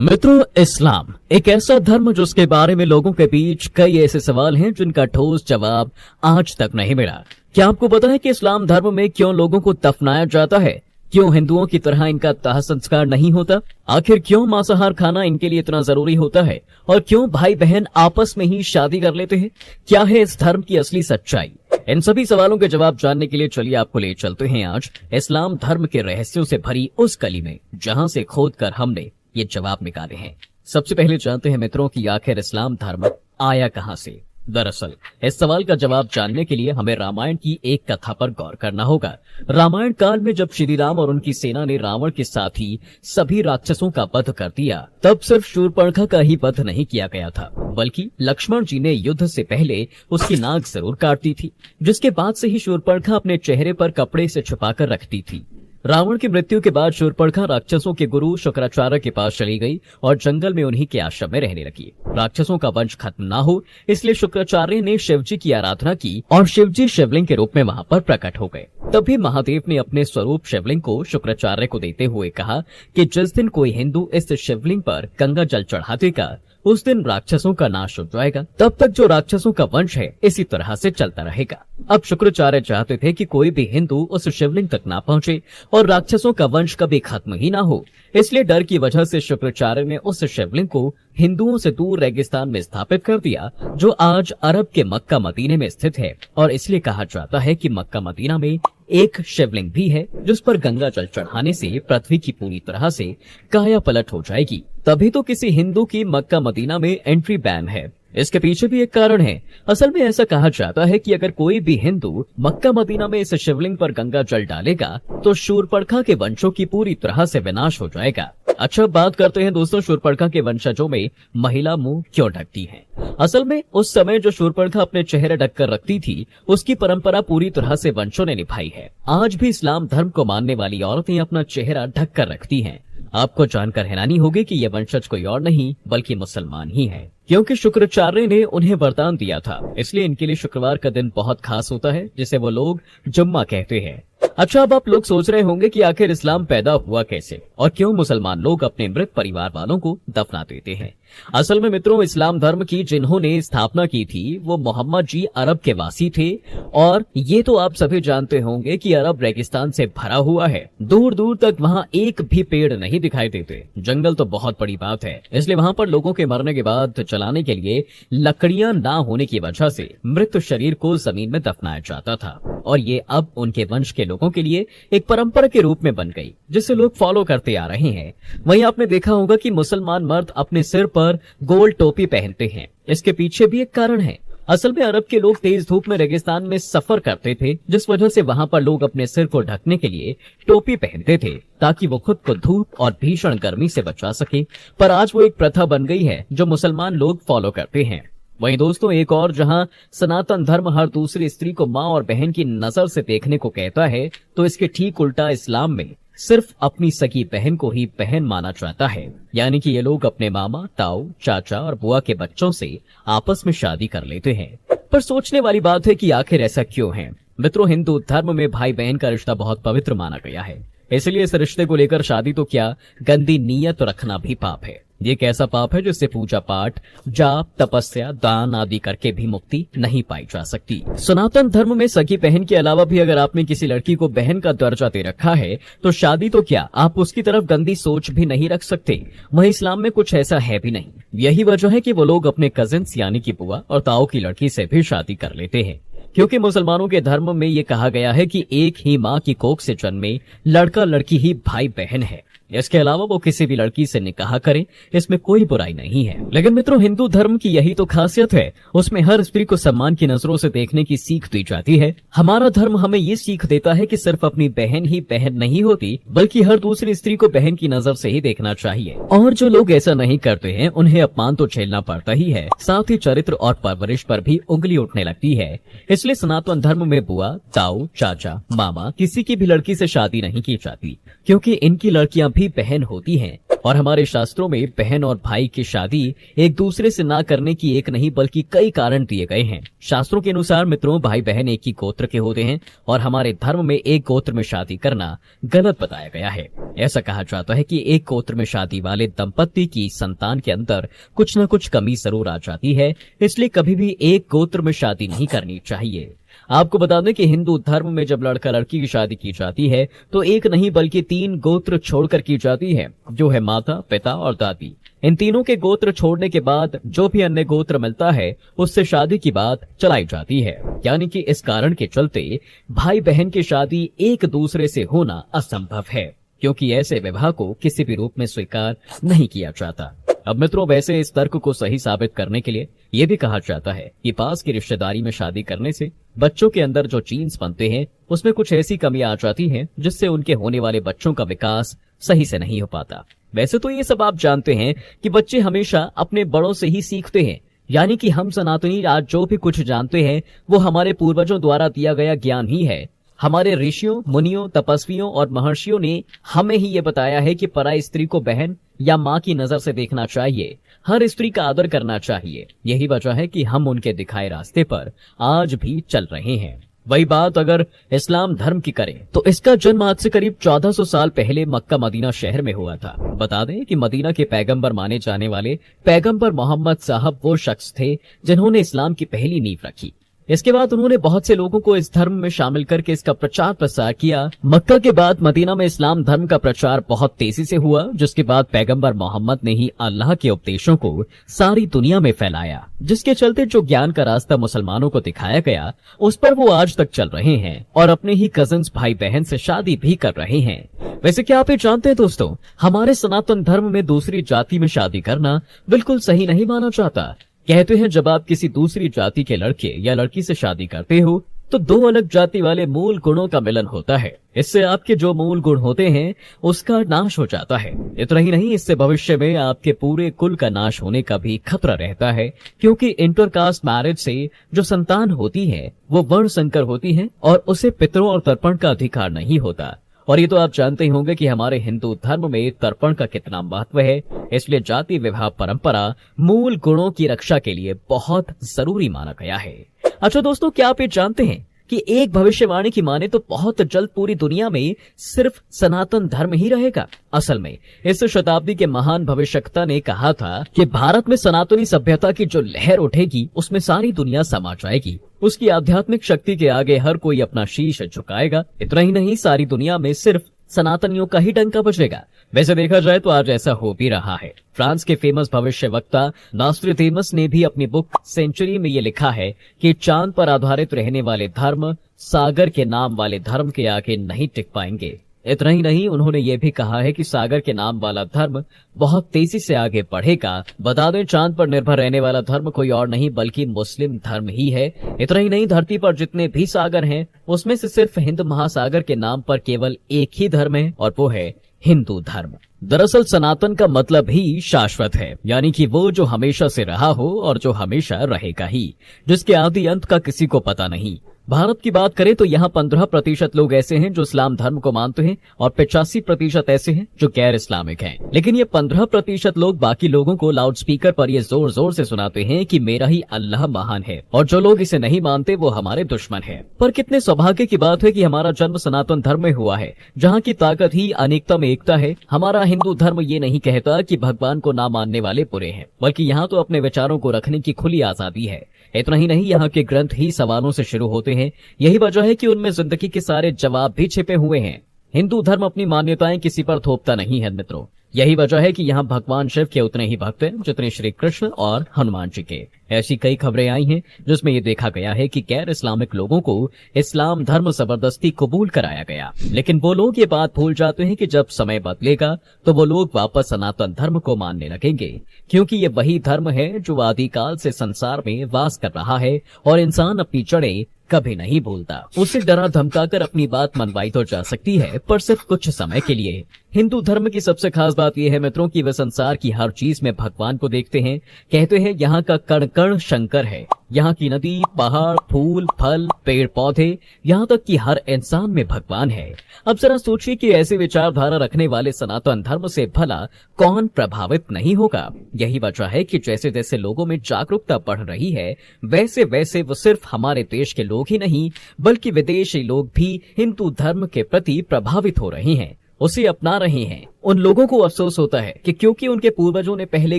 मित्रों, इस्लाम एक ऐसा धर्म जिसके बारे में लोगों के बीच कई ऐसे सवाल हैं जिनका ठोस जवाब आज तक नहीं मिला। क्या आपको पता है कि इस्लाम धर्म में क्यों लोगों को दफनाया जाता है? क्यों हिंदुओं की तरह इनका दाह संस्कार नहीं होता? आखिर क्यों मांसाहार खाना इनके लिए इतना जरूरी होता है? और क्यों भाई बहन आपस में ही शादी कर लेते हैं? क्या है इस धर्म की असली सच्चाई? इन सभी सवालों के जवाब जानने के लिए चलिए आपको ले चलते हैं आज इस्लाम धर्म के रहस्यों से भरी उस गली में जहां से खोदकर हमने ये जवाब निकाले हैं। सबसे पहले जानते हैं मित्रों कि आखिर इस्लाम धर्म आया कहां से। दरअसल इस सवाल का जवाब जानने के लिए हमें रामायण की एक कथा पर गौर करना होगा। रामायण काल में जब श्री राम और उनकी सेना ने रावण के साथ ही सभी राक्षसों का वध कर दिया, तब सिर्फ शूर्पणखा का ही वध नहीं किया गया था, बल्कि लक्ष्मण जी ने युद्ध से पहले उसकी नाक जरूर काट दी थी, जिसके बाद से ही शूर्पणखा अपने चेहरे पर कपड़े से छुपाकर रखती थी। रावण की मृत्यु के बाद शूर्पणखा राक्षसों के गुरु शुक्राचार्य के पास चली गई और जंगल में उन्हीं के आश्रम में रहने लगी। राक्षसों का वंश खत्म ना हो, इसलिए शुक्राचार्य ने शिवजी की आराधना की और शिवजी शिवलिंग के रूप में वहां पर प्रकट हो गए। तभी महादेव ने अपने स्वरूप शिवलिंग को शुक्राचार्य को देते हुए कहा कि जिस दिन कोई हिंदू इस शिवलिंग पर गंगा जल चढ़ा देगा, उस दिन राक्षसों का नाश हो जाएगा। तब तक जो राक्षसों का वंश है इसी तरह से चलता रहेगा। अब शुक्राचार्य चाहते थे कि कोई भी हिंदू उस शिवलिंग तक ना पहुंचे और राक्षसों का वंश कभी खत्म ही ना हो। इसलिए डर की वजह से शुक्राचार्य ने उस शिवलिंग को हिंदुओं से दूर रेगिस्तान में स्थापित कर दिया, जो आज अरब के मक्का मदीने में स्थित है। और इसलिए कहा जाता है कि मक्का मदीना में एक शिवलिंग भी है जिस पर गंगा जल चढ़ाने से पृथ्वी की पूरी तरह से काया पलट हो जाएगी। तभी तो किसी हिंदू की मक्का मदीना में एंट्री बैन है। इसके पीछे भी एक कारण है। असल में ऐसा कहा जाता है कि अगर कोई भी हिंदू मक्का मदीना में इस शिवलिंग पर गंगा जल डालेगा तो शूर्पणखा के वंशों की पूरी तरह से विनाश हो जाएगा। अच्छा, बात करते हैं दोस्तों शूर्पणखा के वंशजों में महिला मुंह क्यों ढकती है। असल में उस समय जो शूर्पणखा अपने चेहरे ढककर रखती थी, उसकी परंपरा पूरी तरह से वंशों ने निभाई है। आज भी इस्लाम धर्म को मानने वाली औरतें अपना चेहरा ढककर रखती हैं। आपको जानकर हैरानी होगी कि ये वंशज कोई और नहीं बल्कि मुसलमान ही है, क्योंकि शुक्राचार्य ने उन्हें वरदान दिया था। इसलिए इनके लिए शुक्रवार का दिन बहुत खास होता है, जिसे वो लोग जुम्मा कहते हैं। अच्छा, अब आप लोग सोच रहे होंगे कि आखिर इस्लाम पैदा हुआ कैसे और क्यों मुसलमान लोग अपने मृत परिवार वालों को दफना देते हैं। असल में मित्रों, इस्लाम धर्म की जिन्होंने स्थापना की थी वो मोहम्मद जी अरब के वासी थे। और ये तो आप सभी जानते होंगे कि अरब रेगिस्तान से भरा हुआ है। दूर दूर तक वहाँ एक भी पेड़ नहीं दिखाई देते। जंगल तो बहुत बड़ी बात है, इसलिए वहाँ पर लोगों के मरने के बाद जलाने के लिए लकड़ियां ना होने की वजह से मृत शरीर को जमीन में दफनाया जाता था। और ये अब उनके वंश के लोगों के लिए एक परंपरा के रूप में बन गई, जिसे लोग फॉलो करते आ रहे हैं। वहीं आपने देखा होगा कि मुसलमान मर्द अपने सिर पर गोल टोपी पहनते हैं। इसके पीछे भी एक कारण है। असल में अरब के लोग तेज धूप में रेगिस्तान में सफर करते थे, जिस वजह से वहां पर लोग अपने सिर को ढकने के लिए टोपी पहनते थे, ताकि वो खुद को धूप और भीषण गर्मी से बचा सके। पर आज वो एक प्रथा बन गई है जो मुसलमान लोग फॉलो करते हैं। वहीं दोस्तों, एक और जहां सनातन धर्म हर दूसरी स्त्री को माँ और बहन की नजर से देखने को कहता है, तो इसके ठीक उल्टा इस्लाम में सिर्फ अपनी सगी बहन को ही बहन माना जाता है। यानी कि ये लोग अपने मामा, ताऊ, चाचा और बुआ के बच्चों से आपस में शादी कर लेते हैं। पर सोचने वाली बात है कि आखिर ऐसा क्यों है। मित्रों, हिंदू धर्म में भाई बहन का रिश्ता बहुत पवित्र माना गया है। इसलिए इस रिश्ते को लेकर शादी तो क्या, गंदी नीयत रखना भी पाप है। ये एक ऐसा पाप है जिससे पूजा पाठ, जाप, तपस्या, दान आदि करके भी मुक्ति नहीं पाई जा सकती। सनातन धर्म में सगी बहन के अलावा भी अगर आपने किसी लड़की को बहन का दर्जा दे रखा है तो शादी तो क्या, आप उसकी तरफ गंदी सोच भी नहीं रख सकते। वहीं इस्लाम में कुछ ऐसा है भी नहीं। यही वजह है कि वो लोग अपने कजिन्स यानी कि बुआ और ताऊ की लड़की से भी शादी कर लेते हैं, क्योंकि मुसलमानों के धर्म में ये कहा गया है कि एक ही माँ की कोख से जन्मे लड़का लड़की ही भाई बहन है। इसके अलावा वो किसी भी लड़की से निकाह करें, इसमें कोई बुराई नहीं है। लेकिन मित्रों, हिंदू धर्म की यही तो खासियत है। उसमें हर स्त्री को सम्मान की नजरों से देखने की सीख दी जाती है। हमारा धर्म हमें ये सीख देता है कि सिर्फ अपनी बहन ही बहन नहीं होती, बल्कि हर दूसरी स्त्री को बहन की नजर से ही देखना चाहिए। और जो लोग ऐसा नहीं करते हैं उन्हें अपमान तो झेलना पड़ता ही है, साथ ही चरित्र और परवरिश पर भी उंगली उठने लगती है। इसलिए सनातन धर्म में बुआ, ताऊ, चाचा, मामा किसी की भी लड़की से शादी नहीं की जाती, क्योंकि इनकी लड़कियां भी बहन होती हैं और हमारे शास्त्रों में बहन और भाई की शादी एक दूसरे से ना करने की एक नहीं बल्कि कई कारण दिए गए हैं। शास्त्रों के अनुसार मित्रों, भाई बहन एक ही गोत्र के होते हैं और हमारे धर्म में एक गोत्र में शादी करना गलत बताया गया है। ऐसा कहा जाता है कि एक गोत्र में शादी वाले दंपत्ति की संतान के अंदर कुछ न कुछ कमी जरूर आ जाती है, इसलिए कभी भी एक गोत्र में शादी नहीं करनी चाहिए। आपको बता दें कि हिंदू धर्म में जब लड़का लड़की की शादी की जाती है तो एक नहीं बल्कि 3 गोत्र छोड़कर की जाती है, जो है माता, पिता और दादी। इन तीनों के गोत्र छोड़ने के बाद जो भी अन्य गोत्र मिलता है उससे शादी की बात चलाई जाती है। यानी कि इस कारण के चलते भाई बहन की शादी एक दूसरे से होना असंभव है, क्योंकि ऐसे विवाह को किसी भी रूप में स्वीकार नहीं किया जाता। अब मित्रों, वैसे इस तर्क को सही साबित करने के लिए ये भी कहा जाता है कि पास की रिश्तेदारी में शादी करने से बच्चों के अंदर जो जीन्स बनते हैं उसमें कुछ ऐसी कमी आ जाती है जिससे उनके होने वाले बच्चों का विकास सही से नहीं हो पाता। वैसे तो ये सब आप जानते हैं कि बच्चे हमेशा अपने बड़ों से ही सीखते हैं, यानी कि हम सनातनी आज जो भी कुछ जानते हैं वो हमारे पूर्वजों द्वारा दिया गया ज्ञान ही है। हमारे ऋषियों, मुनियों, तपस्वियों और महर्षियों ने हमें ही ये बताया है कि पराई स्त्री को बहन या माँ की नजर से देखना चाहिए, हर स्त्री का आदर करना चाहिए। यही वजह है कि हम उनके दिखाए रास्ते पर आज भी चल रहे हैं। वही बात अगर इस्लाम धर्म की करें तो इसका जन्म आज से करीब 1400 साल पहले मक्का मदीना शहर में हुआ था। बता दें कि मदीना के पैगंबर माने जाने वाले पैगंबर मोहम्मद साहब वो शख्स थे जिन्होंने इस्लाम की पहली नींव रखी। इसके बाद उन्होंने बहुत से लोगों को इस धर्म में शामिल करके इसका प्रचार प्रसार किया। मक्का के बाद मदीना में इस्लाम धर्म का प्रचार बहुत तेजी से हुआ, जिसके बाद पैगंबर मोहम्मद ने ही अल्लाह के उपदेशों को सारी दुनिया में फैलाया, जिसके चलते जो ज्ञान का रास्ता मुसलमानों को दिखाया गया उस पर वो आज तक चल रहे हैं और अपने ही कजिन्स भाई बहन से शादी भी कर रहे हैं। वैसे क्या आप ये जानते हैं दोस्तों, हमारे सनातन धर्म में दूसरी जाति में शादी करना बिल्कुल सही नहीं माना जाता। कहते हैं जब आप किसी दूसरी जाति के लड़के या लड़की से शादी करते हो तो 2 अलग जाति वाले मूल गुणों का मिलन होता है। इससे आपके जो मूल गुण होते हैं उसका नाश हो जाता है। इतना ही नहीं, इससे भविष्य में आपके पूरे कुल का नाश होने का भी खतरा रहता है, क्योंकि इंटरकास्ट मैरिज से जो संतान होती है वो वर्ण संकर होती है और उसे पितरों और तर्पण का अधिकार नहीं होता। और ये तो आप जानते ही होंगे कि हमारे हिंदू धर्म में तर्पण का कितना महत्व है, इसलिए जाति विवाह परंपरा मूल गुणों की रक्षा के लिए बहुत जरूरी माना गया है। अच्छा दोस्तों, क्या आप ये जानते हैं कि एक भविष्यवाणी की माने तो बहुत जल्द पूरी दुनिया में सिर्फ सनातन धर्म ही रहेगा। असल में इस शताब्दी के महान भविष्यवक्ता ने कहा था कि भारत में सनातनी सभ्यता की जो लहर उठेगी उसमें सारी दुनिया समा जाएगी। उसकी आध्यात्मिक शक्ति के आगे हर कोई अपना शीश झुकाएगा। इतना ही नहीं, सारी दुनिया में सिर्फ सनातनियों का ही डंका बजेगा। वैसे देखा जाए तो आज ऐसा हो भी रहा है। फ्रांस के फेमस भविष्यवक्ता नॉस्ट्रेडेमस ने भी अपनी बुक सेंचुरी में ये लिखा है कि चांद पर आधारित रहने वाले धर्म सागर के नाम वाले धर्म के आगे नहीं टिक पाएंगे। इतना ही नहीं, उन्होंने ये भी कहा है कि सागर के नाम वाला धर्म बहुत तेजी से आगे बढ़ेगा। बता दें, चांद पर निर्भर रहने वाला धर्म कोई और नहीं बल्कि मुस्लिम धर्म ही है। इतना ही नहीं, धरती पर जितने भी सागर हैं उसमें से सिर्फ हिंद महासागर के नाम पर केवल एक ही धर्म है और वो है हिंदू धर्म। दरअसल सनातन का मतलब ही शाश्वत है, यानी कि वो जो हमेशा से रहा हो और जो हमेशा रहेगा ही, जिसके आदि अंत का किसी को पता नहीं। भारत की बात करें तो यहाँ 15% लोग ऐसे हैं जो इस्लाम धर्म को मानते हैं और 85% ऐसे हैं जो गैर इस्लामिक हैं। लेकिन ये 15% लोग बाकी लोगों को लाउड स्पीकर पर ये जोर जोर से सुनाते हैं कि मेरा ही अल्लाह महान है, और जो लोग इसे नहीं मानते वो हमारे दुश्मन है। पर कितने सौभाग्य की बात है कि हमारा जन्म सनातन धर्म में हुआ है, जहाँ की ताकत ही अनेकता में एकता है। हमारा हिंदू धर्म ये नहीं कहता कि भगवान को ना मानने वाले बुरे हैं, बल्कि यहाँ तो अपने विचारों को रखने की खुली आजादी है। इतना ही नहीं, यहाँ के ग्रंथ ही सवालों से शुरू होते हैं। यही वजह है कि उनमें जिंदगी के सारे जवाब भी छिपे हुए हैं। हिंदू धर्म अपनी मान्यताएं किसी पर थोपता नहीं है मित्रों। यही वजह है कि यहाँ भगवान शिव के उतने ही भक्त हैं जितने श्री कृष्ण और हनुमान जी के। ऐसी कई खबरें आई हैं जिसमें ये देखा गया है कि गैर इस्लामिक लोगों को इस्लाम धर्म जबरदस्ती कबूल कराया गया। लेकिन वो लोग ये बात भूल जाते हैं कि जब समय बदलेगा तो वो लोग वापस सनातन धर्म को मानने लगेंगे, क्योंकि ये वही धर्म है जो आदिकाल से संसार में वास कर रहा है और इंसान अपनी जड़ें कभी नहीं भूलता। उसे डरा धमकाकर अपनी बात मनवाई तो जा सकती है, पर सिर्फ कुछ समय के लिए। हिंदू धर्म की सबसे खास बात यह है मित्रों कि वे संसार की हर चीज में भगवान को देखते हैं। कहते हैं यहाँ का कण कण शंकर है। यहाँ की नदी, पहाड़, फूल, फल, पेड़ पौधे, यहाँ तक कि हर इंसान में भगवान है। अब जरा सोचिए कि ऐसी विचारधारा रखने वाले सनातन धर्म से भला कौन प्रभावित नहीं होगा। यही वजह है कि जैसे जैसे लोगों में जागरूकता बढ़ रही है, वैसे वैसे वो सिर्फ हमारे देश के लोग ही नहीं बल्कि विदेशी लोग भी हिंदू धर्म के प्रति प्रभावित हो रहे हैं, उसे अपना रहे हैं। उन लोगों को अफसोस होता है कि क्योंकि उनके पूर्वजों ने पहले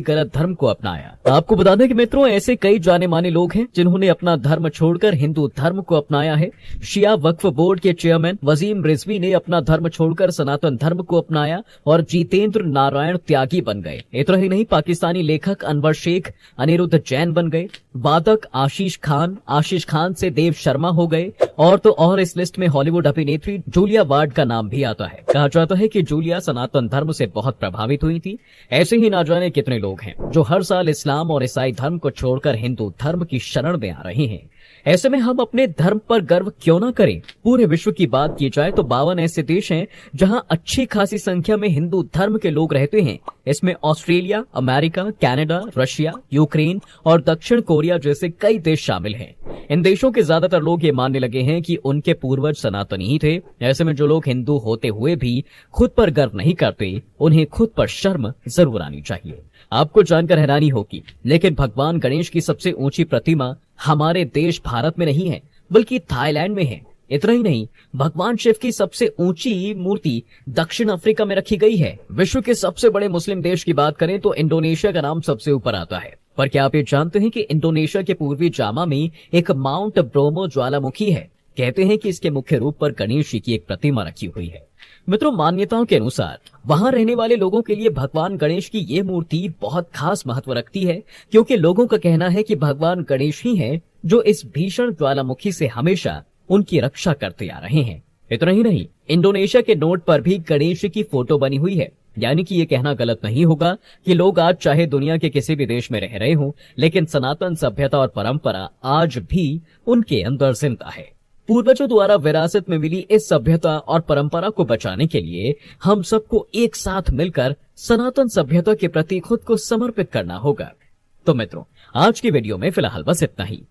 गलत धर्म को अपनाया। आपको बता दें कि मित्रों, ऐसे कई जाने माने लोग हैं जिन्होंने अपना धर्म छोड़कर हिंदू धर्म को अपनाया है। शिया वक्फ बोर्ड के चेयरमैन वसीम रिजवी ने अपना धर्म छोड़कर सनातन धर्म को अपनाया और जितेंद्र नारायण त्यागी बन गए। इतना ही नहीं, पाकिस्तानी लेखक अनवर शेख अनिरुद्ध जैन बन गए। वादक आशीष खान से देव शर्मा हो गए। और तो और इस लिस्ट में हॉलीवुड अभिनेत्री जूलिया वार्ड का नाम भी आता है। कहा जाता है कि जूलिया सनातन धर्म से बहुत प्रभावित हुई थी। ऐसे ही ना जाने कितने लोग हैं जो हर साल इस्लाम और ईसाई धर्म को छोड़कर हिंदू धर्म की शरण में आ रहे हैं। ऐसे में हम अपने धर्म पर गर्व क्यों ना करें। पूरे विश्व की बात की जाए तो 52 ऐसे देश हैं जहां अच्छी खासी संख्या में हिंदू धर्म के लोग रहते हैं। इसमें Australia, America, Canada, Russia, Ukraine और दक्षिण कोरिया जैसे कई देश शामिल हैं। इन देशों के ज्यादातर लोग ये मानने लगे हैं कि उनके पूर्वज सनातनी ही थे। ऐसे में जो लोग हिंदू होते हुए भी खुद पर गर्व नहीं करते, उन्हें खुद पर शर्म जरूर आनी चाहिए। आपको जानकर हैरानी होगी, लेकिन भगवान गणेश की सबसे ऊंची प्रतिमा हमारे देश भारत में नहीं है बल्कि थाईलैंड में है। इतना ही नहीं, भगवान शिव की सबसे ऊंची मूर्ति दक्षिण अफ्रीका में रखी गई है। विश्व के सबसे बड़े मुस्लिम देश की बात करें तो इंडोनेशिया का नाम सबसे ऊपर आता है। पर क्या आप ये जानते हैं कि इंडोनेशिया के पूर्वी जामा में एक माउंट ब्रोमो ज्वालामुखी है। कहते हैं कि इसके मुख्य रूप पर गणेश जी की एक प्रतिमा रखी हुई है। मित्रों, मान्यताओं के अनुसार वहां रहने वाले लोगों के लिए भगवान गणेश की ये मूर्ति बहुत खास महत्व रखती है, क्योंकि लोगों का कहना है कि भगवान गणेश ही हैं जो इस भीषण ज्वालामुखी से हमेशा उनकी रक्षा करते आ रहे हैं। इतना ही नहीं, इंडोनेशिया के नोट पर भी गणेश की फोटो बनी हुई है। यानी कि ये कहना गलत नहीं होगा कि लोग आज चाहे दुनिया के किसी भी देश में रह रहे हों, लेकिन सनातन सभ्यता और परंपरा आज भी उनके अंदर जिंदा है। पूर्वजों द्वारा विरासत में मिली इस सभ्यता और परंपरा को बचाने के लिए हम सबको एक साथ मिलकर सनातन सभ्यता के प्रति खुद को समर्पित करना होगा। तो मित्रों, आज की वीडियो में फिलहाल बस इतना ही।